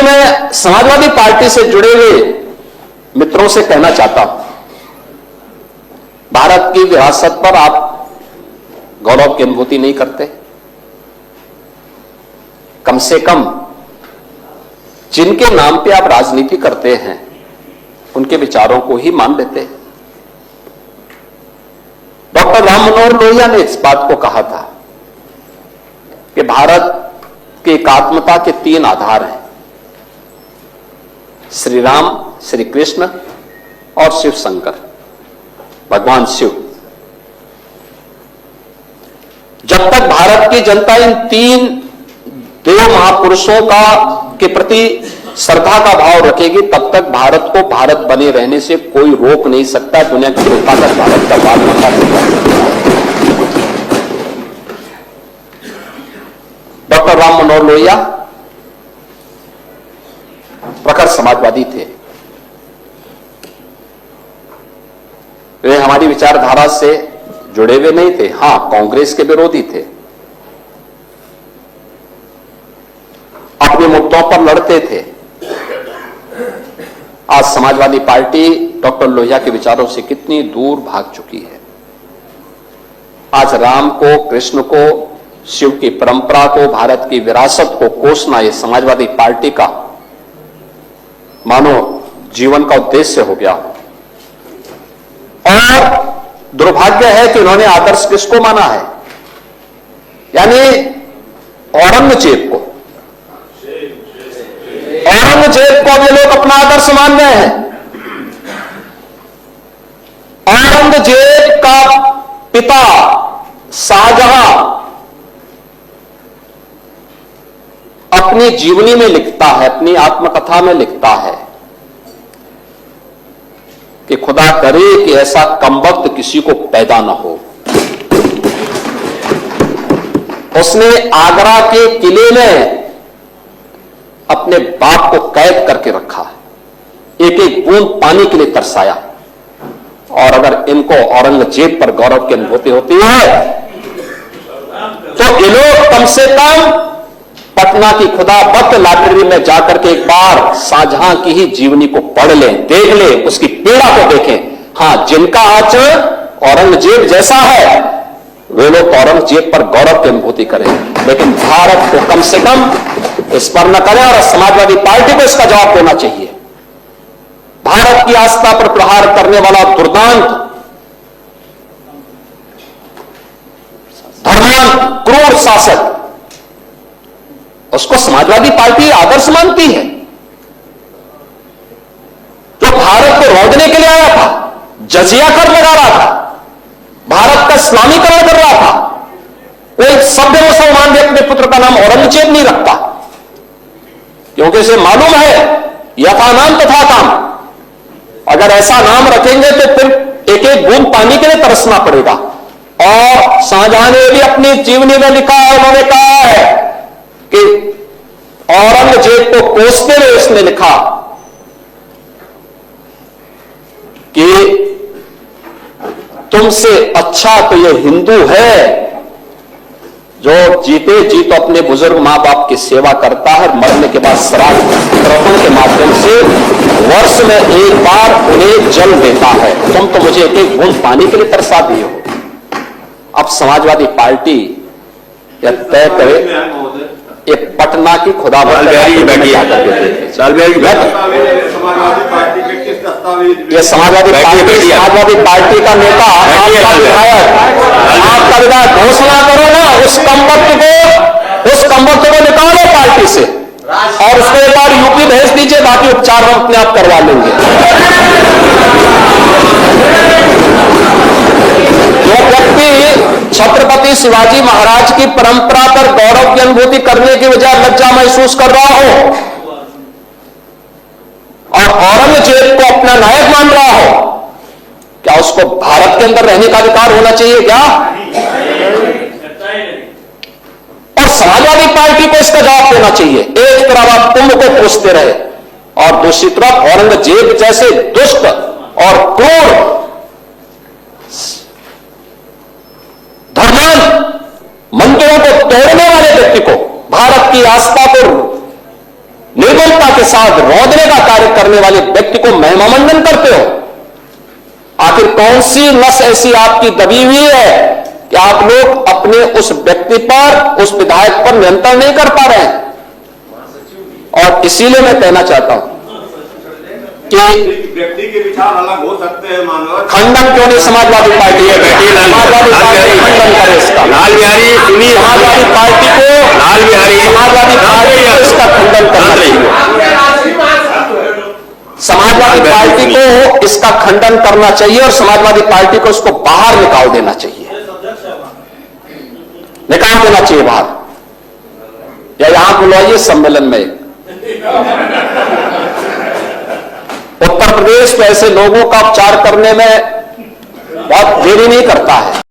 मैं समाजवादी पार्टी से जुड़े हुए मित्रों से कहना चाहता हूं, भारत की विरासत पर आप गौरव की अनुभूति नहीं करते? कम से कम जिनके नाम पे आप राजनीति करते हैं उनके विचारों को ही मान लेते। डॉक्टर राम मनोहर लोहिया ने इस बात को कहा था कि भारत की एकात्मता के 3 आधार हैं, श्री राम, श्री कृष्ण और शिव शंकर, भगवान शिव। जब तक भारत की जनता इन 3 देव महापुरुषों के प्रति श्रद्धा का भाव रखेगी, तब तक भारत को भारत बने रहने से कोई रोक नहीं सकता। दुनिया की जनता तक भारत का बात बता सकता। डॉक्टर राम मनोहर लोहिया प्रखर समाजवादी थे। वे हमारी विचारधारा से जुड़े हुए नहीं थे, हां कांग्रेस के विरोधी थे, अपने मुद्दों पर लड़ते थे। आज समाजवादी पार्टी डॉक्टर लोहिया के विचारों से कितनी दूर भाग चुकी है। आज राम को, कृष्ण को, शिव की परंपरा को, भारत की विरासत को कोसना यह समाजवादी पार्टी का मानो जीवन का उद्देश्य हो गया। और दुर्भाग्य है कि उन्होंने आदर्श किसको माना है? यानी औरंगजेब को। औरंगजेब को ये लोग अपना आदर्श मान रहे हैं। औरंगजेब का पिता शाहजहां अपनी जीवनी में लिखता है, अपनी आत्मकथा में लिखता है कि खुदा करे कि ऐसा कमबख्त किसी को पैदा न हो। उसने आगरा के किले में अपने बाप को कैद करके रखा, एक एक बूंद पानी के लिए तरसाया। और अगर इनको औरंगजेब पर गौरव की अनुभूति होती है तो ये लोग कम से कम पटना की खुदा बख्त लाइब्रेरी में जाकर के एक बार शाहजहां की ही जीवनी को पढ़ लें, देख लें, उसकी पीड़ा को देखें। हां, जिनका आचरण औरंगजेब जैसा है वे लोग औरंगजेब पर गौरव की अनुभूति करें, लेकिन भारत को कम से कम इस पर न करें। और समाजवादी पार्टी को इसका जवाब देना चाहिए। भारत की आस्था पर प्रहार करने वाला दुर्दांत, धर्मांत, क्रूर शासक, उसको समाजवादी पार्टी आदर्श मानती है। जो भारत को रौंदने के लिए आया था, जजिया कर लगा रहा था, भारत का इस्लामीकरण कर रहा था, कोई सभ्य मुसलमान भी अपने पुत्र का नाम औरंगजेब नहीं रखता, क्योंकि इसे मालूम है यथा नाम तथा काम। अगर ऐसा नाम रखेंगे तो फिर एक एक बूंद पानी के लिए तरसना पड़ेगा। और शाहजहां ने भी अपनी जीवनी में लिखा है, उन्होंने कहा है कि औरंगजेब को कोसते हुए उसने लिखा कि तुमसे अच्छा तो ये हिंदू है जो जीते जी तो अपने बुजुर्ग मां बाप की सेवा करता है, मरने के बाद श्राद्ध तर्पण के माध्यम से वर्ष में एक बार उन्हें जल देता है। तुम तो मुझे एक एक बूंद पानी के लिए तरसा दिए हो। अब समाजवादी पार्टी यह तय करे, एक पटना की खुदा ये समाजवादी पार्टी का नेता, आपका विधायक घोषणा करो ना, उस कमबख्त को निकालो पार्टी से और उसको एक बार यूपी भेज दीजिए, बाकी उपचार हम अपने आप करवा लेंगे। जो व्यक्ति छत्रपति शिवाजी महाराज की परंपरा पर गौरव की अनुभूति करने की बजाय लज्जा महसूस कर रहा हो और औरंगजेब को अपना नायक मान रहा हो, क्या उसको भारत के अंदर रहने का अधिकार होना चाहिए क्या? और समाजवादी पार्टी को इसका जवाब देना चाहिए। एक तरफ आप कुंभ को कोसते रहे और दूसरी तरफ औरंगजेब जैसे दुष्ट और क्रूर धर्मांध मंदिरों को तोड़ने वाले व्यक्ति को, भारत की आस्था को निर्बलता के साथ रौंदने का कार्य करने वाले व्यक्ति को महिमामंडन करते हो? आखिर कौन सी नस ऐसी आपकी दबी हुई है कि आप लोग अपने उस व्यक्ति पर, उस विधायक पर नियंत्रण नहीं कर पा रहे हैं? और इसीलिए मैं कहना चाहता हूं कि व्यक्ति के विचार अलग हो सकते हैं, मानव खंडन क्यों नहीं समाजवादी पार्टी है? समाजवादी पार्टी खंडन करे इसका। लाल बिहारी सुनिए, समाजवादी पार्टी को समाजवादी पार्टी को इसका खंडन करना चाहिए। समाजवादी पार्टी को इसका खंडन करना चाहिए और समाजवादी पार्टी को इसको बाहर निकाल देना चाहिए, निकाल देना चाहिए बाहर, या यहां बुलाइए सम्मेलन में। उत्तर प्रदेश तो ऐसे लोगों का उपचार करने में बहुत देरी नहीं करता है।